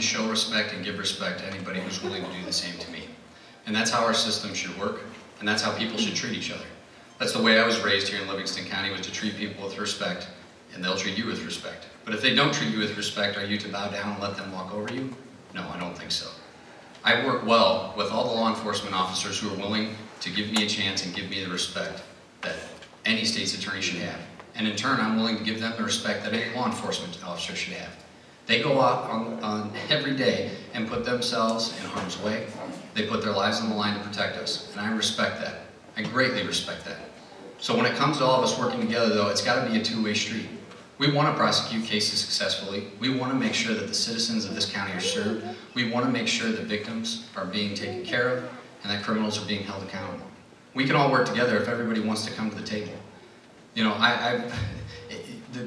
to show respect and give respect to anybody who's willing to do the same to me. And that's how our system should work, and that's how people should treat each other. That's the way I was raised here in Livingston County, was to treat people with respect, and they'll treat you with respect. But if they don't treat you with respect, are you to bow down and let them walk over you? No, I don't think so. I work well with all the law enforcement officers who are willing to give me a chance and give me the respect that any state's attorney should have. And in turn, I'm willing to give them the respect that any law enforcement officer should have. They go out on every day and put themselves in harm's way. They put their lives on the line to protect us, and I respect that. I greatly respect that. So when it comes to all of us working together, though, it's got to be a two-way street. We want to prosecute cases successfully. We want to make sure that the citizens of this county are served. We want to make sure that victims are being taken care of and that criminals are being held accountable. We can all work together if everybody wants to come to the table. You know,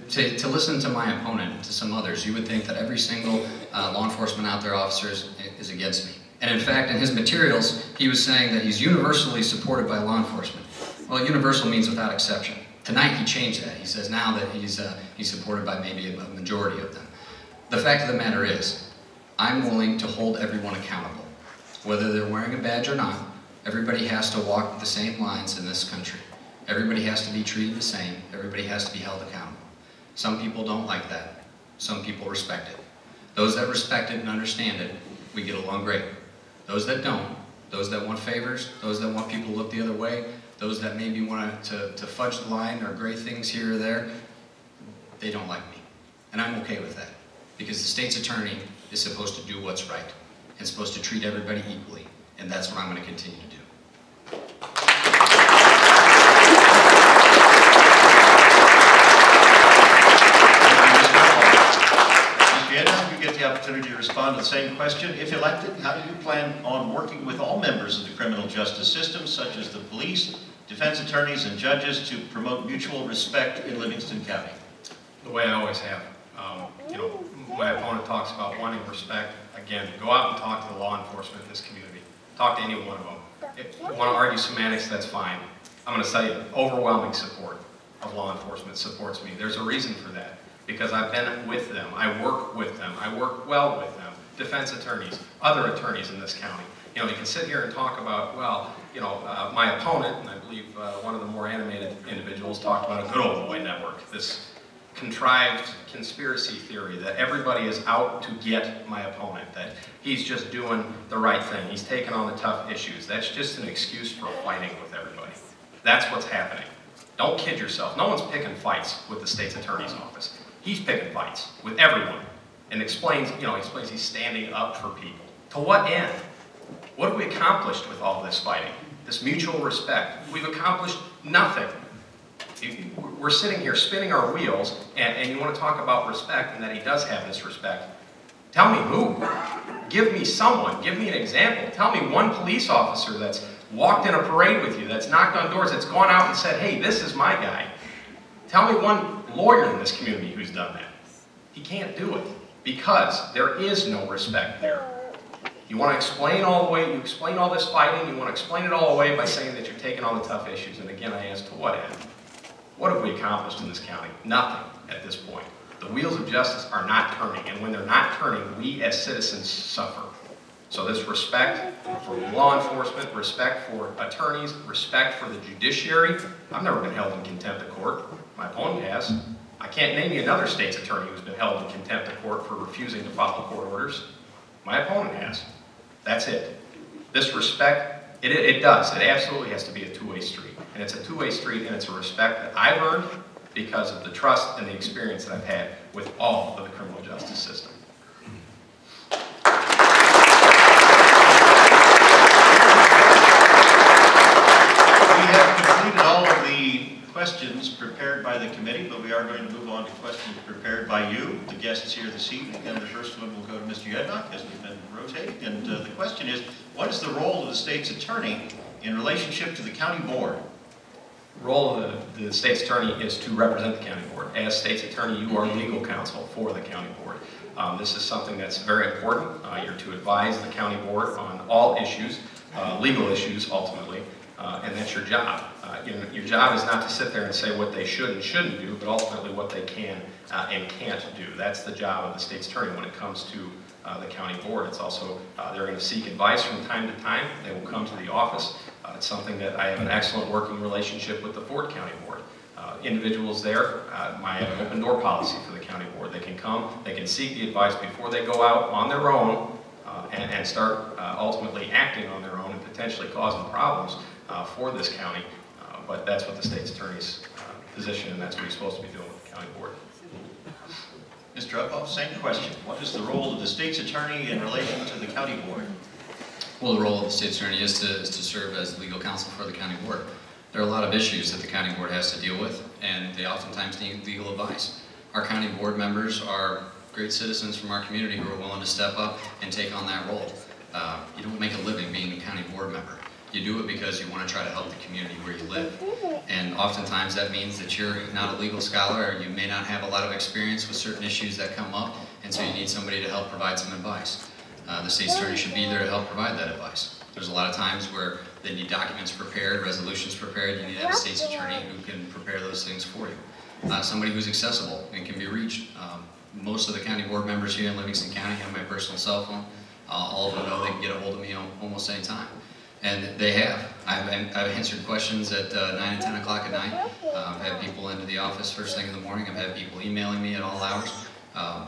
to listen to my opponent and to some others, you would think that every single law enforcement out there officer is against me. And in fact, in his materials, he was saying that he's universally supported by law enforcement. Well, universal means without exception. Tonight he changed that. He says now that he's supported by maybe a majority of them. The fact of the matter is, I'm willing to hold everyone accountable. Whether they're wearing a badge or not, everybody has to walk the same lines in this country. Everybody has to be treated the same. Everybody has to be held accountable. Some people don't like that. Some people respect it. Those that respect it and understand it, we get along great. Those that don't, those that want favors, those that want people to look the other way, those that maybe want to fudge the line or gray things here or there, they don't like me. And I'm okay with that. Because the state's attorney is supposed to do what's right and supposed to treat everybody equally. And that's what I'm going to continue to do. Opportunity to respond to the same question. If elected, how do you plan on working with all members of the criminal justice system, such as the police, defense attorneys, and judges, to promote mutual respect in Livingston County? The way I always have. You know, my opponent talks about wanting respect. Again, go out and talk to the law enforcement in this community. Talk to any one of them. If you want to argue semantics, that's fine. I'm going to tell you, overwhelming support of law enforcement supports me. There's a reason for that. Because I've been with them, I work with them, I work well with them, defense attorneys, other attorneys in this county. You know, you can sit here and talk about, well, you know, my opponent, and I believe one of the more animated individuals, talked about a good old boy network, this contrived conspiracy theory that everybody is out to get my opponent, that he's just doing the right thing, he's taking on the tough issues. That's just an excuse for fighting with everybody. That's what's happening. Don't kid yourself. No one's picking fights with the state's attorney's office. He's picking fights with everyone and explains, you know, he's standing up for people. To what end? What have we accomplished with all this fighting? This mutual respect. We've accomplished nothing. We're sitting here spinning our wheels, and you want to talk about respect and that he does have this respect. Tell me who. Give me someone. Give me an example. Tell me one police officer that's walked in a parade with you, that's knocked on doors, that's gone out and said, hey, this is my guy. Tell me one lawyer in this community who's done that. He can't do it because there is no respect there. You want to explain all the way, you explain all this fighting, you want to explain it all away by saying that you're taking on the tough issues. And again, I ask, to what end? What have we accomplished in this county? Nothing at this point. The wheels of justice are not turning, and when they're not turning, we as citizens suffer. So this respect for law enforcement, respect for attorneys, respect for the judiciary. I've never been held in contempt of court. My opponent has. I can't name you another state's attorney who's been held in contempt of court for refusing to follow court orders. My opponent has. That's it. This respect, it does. It absolutely has to be a two-way street. And it's a two-way street, and it's a respect that I've earned because of the trust and the experience that I've had with all of the criminal justice system. Questions prepared by the committee, but we are going to move on to questions prepared by you, the guests here this evening. And the first one will go to Mr. Yednock as we've been rotating. And the question is, what is the role of the state's attorney in relationship to the county board? The role of the state's attorney is to represent the county board. As state's attorney, you are legal counsel for the county board. This is something that's very important. You're to advise the county board on all issues, legal issues ultimately, and that's your job. Your job is not to sit there and say what they should and shouldn't do, but ultimately what they can and can't do. That's the job of the state's attorney when it comes to the county board. It's also, they're going to seek advice from time to time. They will come to the office. It's something that I have an excellent working relationship with the Ford County Board. Individuals there, I have an open door policy for the county board. They can come, they can seek the advice before they go out on their own and start ultimately acting on their own and potentially causing problems for this county. But that's what the state's attorney's position, and that's what he's supposed to be doing with the county board. Mr. Uphoff, same question. What is the role of the state's attorney in relation to the county board? Well, the role of the state's attorney is to serve as legal counsel for the county board. There are a lot of issues that the county board has to deal with, and they oftentimes need legal advice. Our county board members are great citizens from our community who are willing to step up and take on that role. You don't make a living being a county board member. You do it because you want to try to help the community where you live. And oftentimes that means that you're not a legal scholar, or you may not have a lot of experience with certain issues that come up, and so you need somebody to help provide some advice. The state's attorney should be there to help provide that advice. There's a lot of times where they need documents prepared, resolutions prepared. You need to have a state's attorney who can prepare those things for you. Somebody who's accessible and can be reached. Most of the county board members here in Livingston County have my personal cell phone. All of them know they can get a hold of me almost any time. And they have. I've answered questions at 9 and 10 o'clock at night. I've had people into the office first thing in the morning. I've had people emailing me at all hours.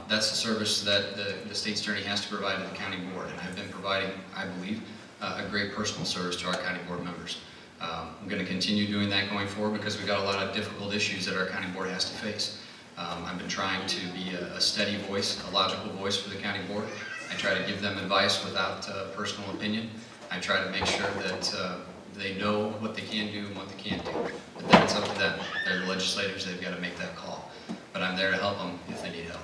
That's the service that the state's attorney has to provide to the county board. And I've been providing, I believe, a great personal service to our county board members. I'm going to continue doing that going forward because we've got a lot of difficult issues that our county board has to face. I've been trying to be a steady voice, a logical voice for the county board. I try to give them advice without personal opinion. I try to make sure that they know what they can do and what they can't do. But then it's up to them. They're the legislators, they've got to make that call. But I'm there to help them if they need help.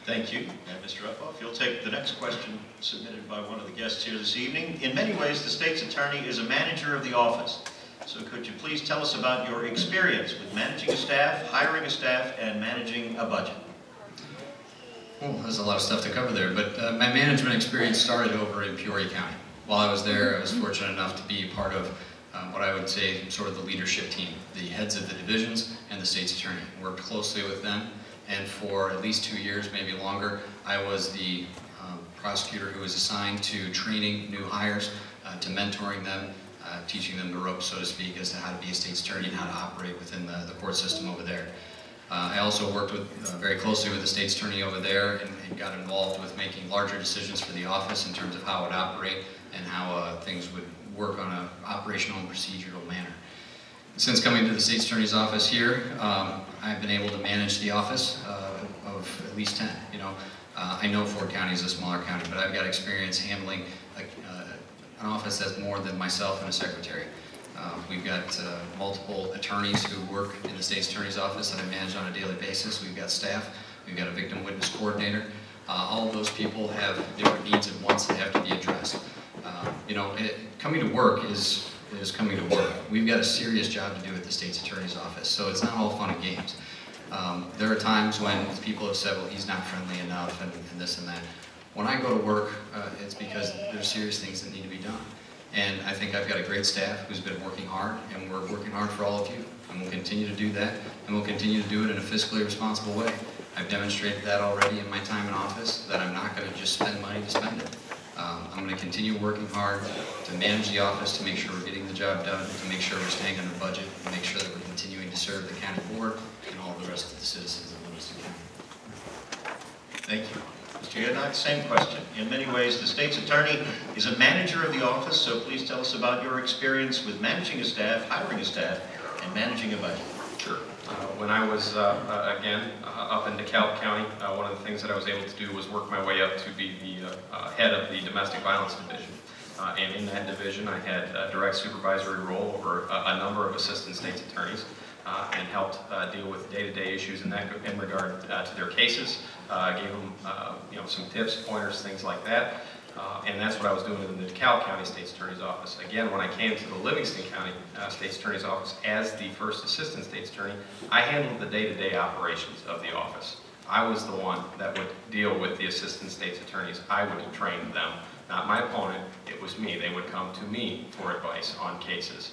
Thank you, Mr. Uphoff. You'll take the next question submitted by one of the guests here this evening. In many ways, the state's attorney is a manager of the office. So could you please tell us about your experience with managing a staff, hiring a staff, and managing a budget? Well, there's a lot of stuff to cover there, but my management experience started over in Peoria County. While I was there, I was fortunate enough to be part of what I would say sort of the leadership team, the heads of the divisions and the state's attorney. Worked closely with them, and for at least 2 years, maybe longer, I was the prosecutor who was assigned to training new hires, to mentoring them, teaching them the ropes, so to speak, as to how to be a state's attorney and how to operate within the court system over there. I also worked very closely with the state's attorney over there and got involved with making larger decisions for the office in terms of how it would operate and how things would work on an operational and procedural manner. Since coming to the state's attorney's office here, I've been able to manage the office of at least 10. I know Ford County is a smaller county, but I've got experience handling an office that's more than myself and a secretary. We've got multiple attorneys who work in the state's attorney's office that I manage on a daily basis. We've got staff. We've got a victim witness coordinator. All of those people have different needs and wants that have to be addressed. Coming to work is coming to work. We've got a serious job to do at the state's attorney's office, so it's not all fun and games. There are times when people have said, well, he's not friendly enough and this and that. When I go to work, it's because there's serious things that need to be done. And I think I've got a great staff who's been working hard, and we're working hard for all of you. And we'll continue to do that, and we'll continue to do it in a fiscally responsible way. I've demonstrated that already in my time in office, that I'm not going to just spend money to spend it. I'm going to continue working hard to manage the office, to make sure we're getting the job done, to make sure we're staying under budget, to make sure that we're continuing to serve the county board and all the rest of the citizens of Livingston County. Thank you. Mr. Yednock, same question. In many ways, the state's attorney is a manager of the office, so please tell us about your experience with managing a staff, hiring a staff, and managing a budget. Sure. When I was, again, up in DeKalb County, one of the things that I was able to do was work my way up to be the head of the domestic violence division. And in that division, I had a direct supervisory role over a number of assistant state's attorneys and helped deal with day-to-day issues in regard to their cases. Gave them some tips, pointers, things like that. And that's what I was doing in the DeKalb County State's Attorney's Office. Again, when I came to the Livingston County State's Attorney's Office as the first Assistant State's Attorney, I handled the day-to-day operations of the office. I was the one that would deal with the Assistant State's Attorneys. I would train them, not my opponent. It was me. They would come to me for advice on cases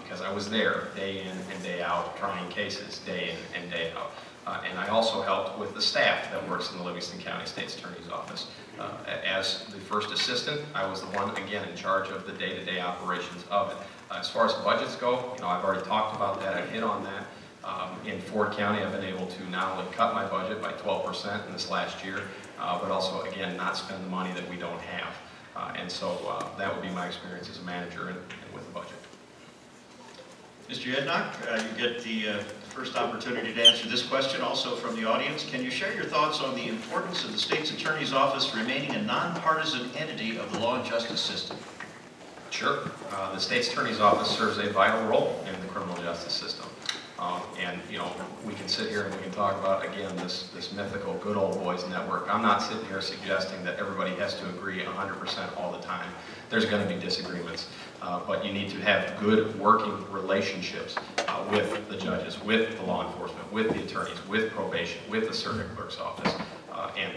because I was there day in and day out trying cases day in and day out. And I also helped with the staff that works in the Livingston County State's Attorney's Office. As the first assistant, I was the one, again, in charge of the day-to-day operations of it. As far as budgets go, I've already talked about that, I've hit on that. In Ford County, I've been able to not only cut my budget by 12% in this last year, but also, again, not spend the money that we don't have. And so that would be my experience as a manager and with the budget. Mr. Yednock, you get the first opportunity to answer this question also from the audience. Can you share your thoughts on the importance of the state's attorney's office remaining a nonpartisan entity of the law and justice system? Sure. The state's attorney's office serves a vital role in the criminal justice system. And we can sit here and we can talk about, again, this mythical good old boys network. I'm not sitting here suggesting that everybody has to agree 100% all the time. There's going to be disagreements, but you need to have good working relationships with the judges, with the law enforcement, with the attorneys, with probation, with the circuit clerk's office, and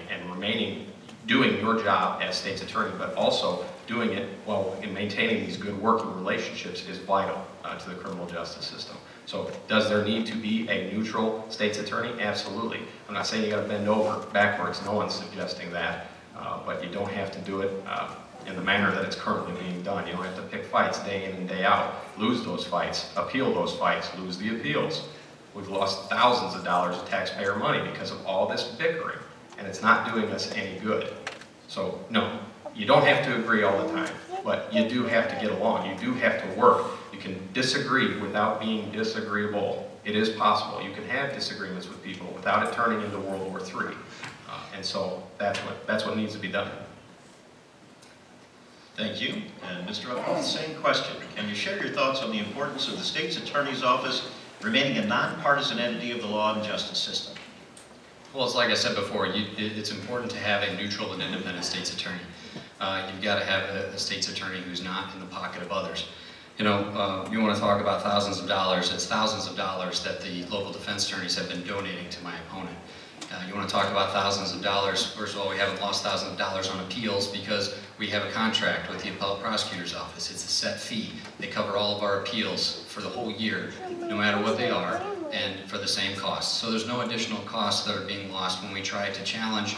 doing your job as state's attorney, but also doing it while maintaining these good working relationships is vital to the criminal justice system. So does there need to be a neutral state's attorney? Absolutely. I'm not saying you got to bend over backwards. No one's suggesting that. But you don't have to do it in the manner that it's currently being done. You don't have to pick fights day in and day out, lose those fights, appeal those fights, lose the appeals. We've lost thousands of dollars of taxpayer money because of all this bickering, and it's not doing us any good. So no, you don't have to agree all the time, but you do have to get along. You do have to work. You can disagree without being disagreeable. It is possible. You can have disagreements with people without it turning into World War III. And so that's what needs to be done. Thank you. And Mr. Uphoff, same question. Can you share your thoughts on the importance of the state's attorney's office remaining a nonpartisan entity of the law and justice system? Well, it's like I said before, it's important to have a neutral and independent state's attorney. You've got to have a state's attorney who's not in the pocket of others. You want to talk about thousands of dollars, it's thousands of dollars that the local defense attorneys have been donating to my opponent. You want to talk about thousands of dollars, first of all, we haven't lost thousands of dollars on appeals because we have a contract with the appellate prosecutor's office. It's a set fee. They cover all of our appeals for the whole year, no matter what they are, and for the same cost. So there's no additional costs that are being lost when we try to challenge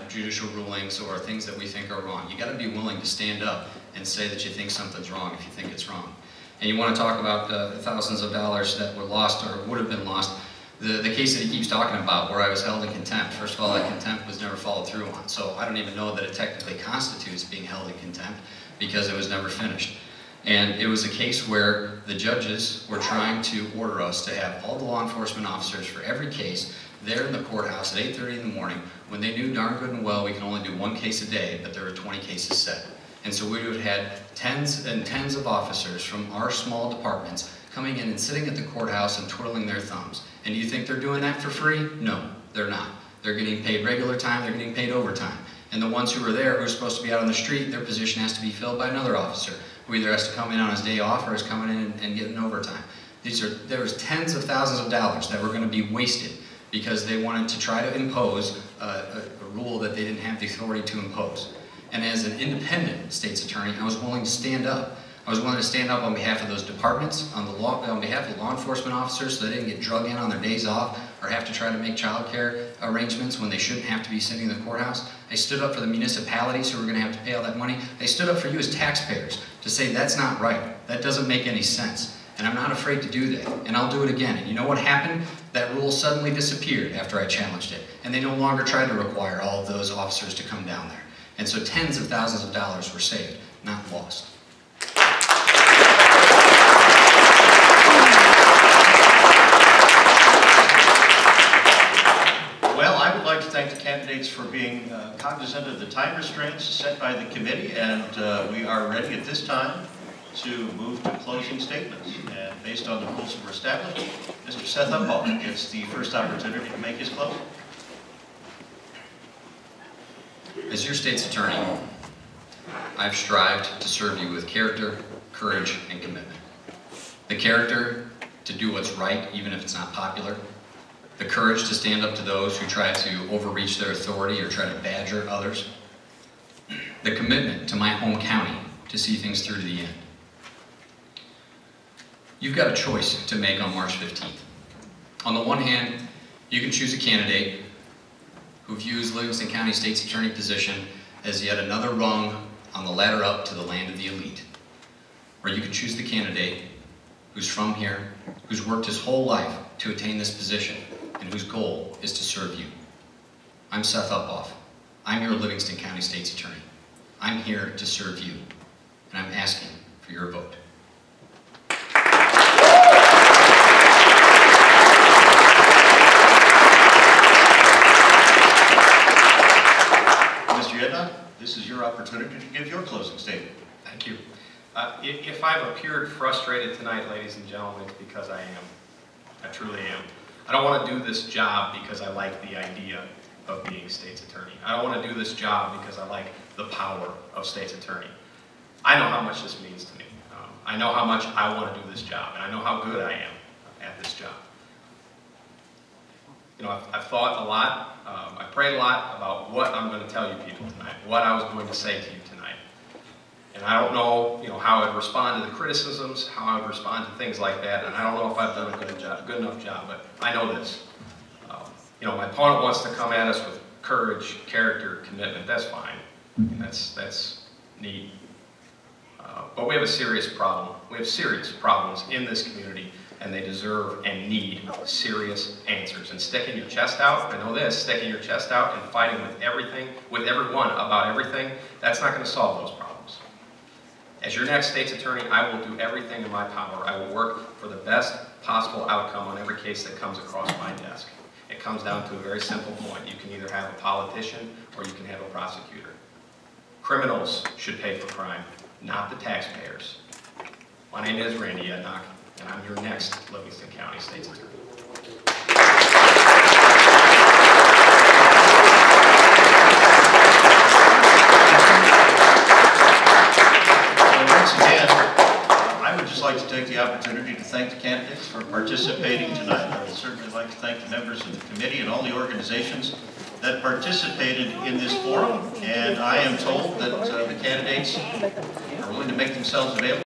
judicial rulings or things that we think are wrong. You got to be willing to stand up and say that you think something's wrong if you think it's wrong. And you want to talk about thousands of dollars that were lost or would have been lost. The case that he keeps talking about where I was held in contempt, first of all, that contempt was never followed through on. So I don't even know that it technically constitutes being held in contempt because it was never finished. And it was a case where the judges were trying to order us to have all the law enforcement officers for every case there in the courthouse at 8:30 in the morning when they knew darn good and well we can only do one case a day, but there were 20 cases set. And so we would have had tens and tens of officers from our small departments coming in and sitting at the courthouse and twiddling their thumbs. And do you think they're doing that for free? No, they're not. They're getting paid regular time, they're getting paid overtime. And the ones who are there, who are supposed to be out on the street, their position has to be filled by another officer, who either has to come in on his day off or is coming in and getting overtime. There was tens of thousands of dollars that were going to be wasted because they wanted to try to impose a rule that they didn't have the authority to impose. And as an independent state's attorney, I was willing to stand up. I was willing to stand up on behalf of those departments, on behalf of law enforcement officers so they didn't get drug in on their days off or have to try to make child care arrangements when they shouldn't have to be sitting in the courthouse. I stood up for the municipalities who were going to have to pay all that money. I stood up for you as taxpayers to say that's not right. That doesn't make any sense. And I'm not afraid to do that. And I'll do it again. And you know what happened? That rule suddenly disappeared after I challenged it. And they no longer tried to require all of those officers to come down there. And so tens of thousands of dollars were saved, not lost. Well, I would like to thank the candidates for being cognizant of the time restraints set by the committee, and we are ready at this time to move to closing statements. And based on the rules that were established, Mr. Seth Uphoff gets the first opportunity to make his closing. As your state's attorney, I've strived to serve you with character, courage, and commitment. The character to do what's right, even if it's not popular. The courage to stand up to those who try to overreach their authority or try to badger others. The commitment to my home county to see things through to the end. You've got a choice to make on March 15th. On the one hand, You can choose a candidate who views Livingston County State's Attorney position as yet another rung on the ladder up to the land of the elite. Or you can choose the candidate who's from here, who's worked his whole life to attain this position, and whose goal is to serve you. I'm Seth Uphoff. I'm your Livingston County State's Attorney. I'm here to serve you, and I'm asking for your vote. Mr. Yednock, this is your opportunity to give your closing statement. Thank you. If I've appeared frustrated tonight, ladies and gentlemen, it's because I am. I truly am. I don't want to do this job because I like the idea of being state's attorney. I don't want to do this job because I like the power of state's attorney. I know how much this means to me. I know how much I want to do this job, and I know how good I am at this job. You know, I've thought a lot, I prayed a lot about what I'm going to tell you people tonight, what I was going to say to you tonight. And I don't know, how I'd respond to the criticisms, how I'd respond to things like that, and I don't know if I've done a good enough job, but I know this. My opponent wants to come at us with courage, character, commitment. That's fine. That's neat. But we have a serious problem. We have serious problems in this community, and they deserve and need serious answers. And sticking your chest out, I know this, sticking your chest out and fighting with everyone about everything, that's not going to solve those problems. As your next state's attorney, I will do everything in my power. I will work for the best possible outcome on every case that comes across my desk. It comes down to a very simple point. You can either have a politician or you can have a prosecutor. Criminals should pay for crime, not the taxpayers. My name is Randy Yednock, and I'm your next Livingston County State's Attorney. Once again, I would just like to take the opportunity to thank the candidates for participating tonight. I would certainly like to thank the members of the committee and all the organizations that participated in this forum. And I am told that the candidates are willing to make themselves available.